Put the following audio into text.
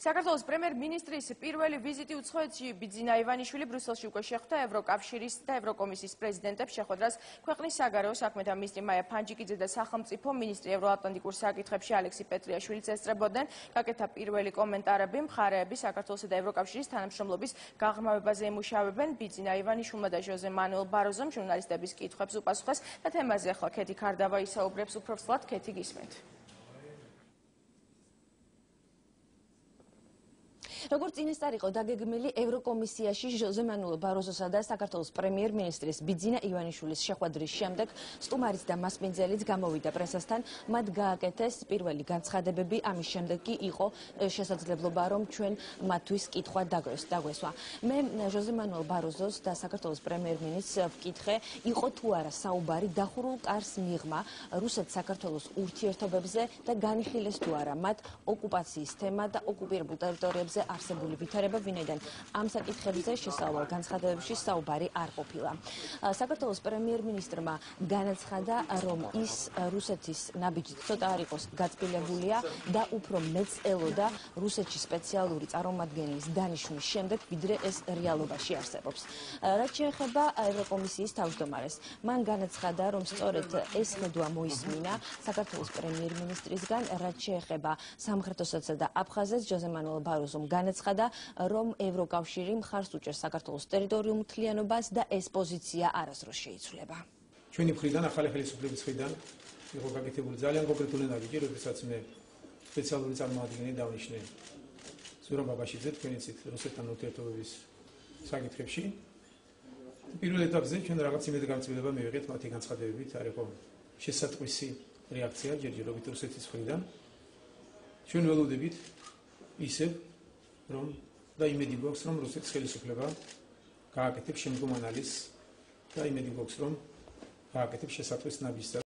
საქართველოს პრემიერ-მინისტრის პირველი ვიზიტი უცხოეთში ბიძინა ივანიშვილი ბრიუსელში უკვე შეხვდა ევროკავშირის და ევროკომისიის პრეზიდენტებს შეხვედრას ქვეყნის საგარეო საქმეთა მინისტრი მაია ფანჯიკიძე და სახელმწიფო მინისტრი ევროატლანტიკურ საკითხებში ალექსი პეტრიაშვილიც ესწრებოდნენ. გაკეთა პირველი კომენტარები მხარეები საქართველოსა და ევროკავშირის თანამშრომლობის გაღრმავებაზე ემუშავებენ. ბიძინა ივანიშვილმა და ჟოზე მანუელ ბაროზომ ჟურნალისტების კითხვებს უპასუხეს და თემაზე ახლა ქეთი ქარდავა ისაუბრებს. უფრო ცვლად ქეთი გისმენთ. როგორც წინასწარ იყო დაგეგმილი ევროკომისიაში ჟოზე მანუელ ბაროზოსა და საქართველოს პრემიერ-მინისტრის ბიძინა ივანიშვილის შეხვედრის შემდეგ სტუმარიც და მასპინძელიც გამოვიდა პრესასთან. მათ გააკეთეს პირველი განცხადებები, ამის შემდეგ კი იყო შესაძლებლობა, რომ ჩვენ მათთვის კითხვა დაგვესვა. მე ჟოზე მანუელ ბაროზოს და საქართველოს პრემიერ-მინისტრს ვკითხე, იყო თუ არა საუბარი დახურულ კარს მიღმა რუსეთ-საქართველოს ურთიერთობებზე და განიხილეს თუ არა მათ ოკუპაციის თემა და ოკუპირებულ ტერიტორიებზე არსებული ვითარება, ვინაიდან ამ საკითხებზე შესავალ განცხადებებში საუბარი არ ყოფილა. საქართველოს პრემიერ-მინისტრმა განაცხადა, რომ ის რუსეთის ნაბიჯით ცოტა არ იყოს გაწილებულია და უფრო მეც ელოდა რუსეთში სპეციალური წარმომადგენლის დანიშვნის შემდეგ, ვიდრე ეს რეალობაში არსებობს. რაც შეეხება ევროკომისიის თავმჯდომარეს, მან განაცხადა, რომ სწორედ ეს ხედვა მოისმინა საქართველოს პრემიერ-მინისტრისგან, რაც შეეხება სამხრეთოსა და აფხაზეთს, ჟოზე მანუელ ბაროზომ განაცხადა, რომ ევროკავშირი მხარს უჭერს საქართველოს ტერიტორიულ მთლიანობას და ეს პოზიცია არასდროს შეიცვლება. ჩვენი მხრიდან, ახალი ხელისუფლების მხრიდან იყო გაკეთებული ძალიან კონკრეტული ნაბიჯი, როდესაც მე სპეციალური წარმომადგენელი დავნიშნე ზურაბ აბაშიძე თქვენი ცით რუსეთთან ურთიერთობების საკითხებში. პირველ ეტაპზე ჩვენ რაღაც იმედგამწირდება მივიღეთ მათი განცხადებებით, არ იყო შესატყვისი რეაქცია ჯერჯერობით რუსეთის მხრიდან. ჩვენ ველოდებით ისევ რომ და იმედი გვაქვს, რომ რუსეთის ხელისუფლება გააკეთებს შემდგომ ანალიზს და იმედი გვაქვს, რომ გააკეთებს შესატყვის ნაბიჯს.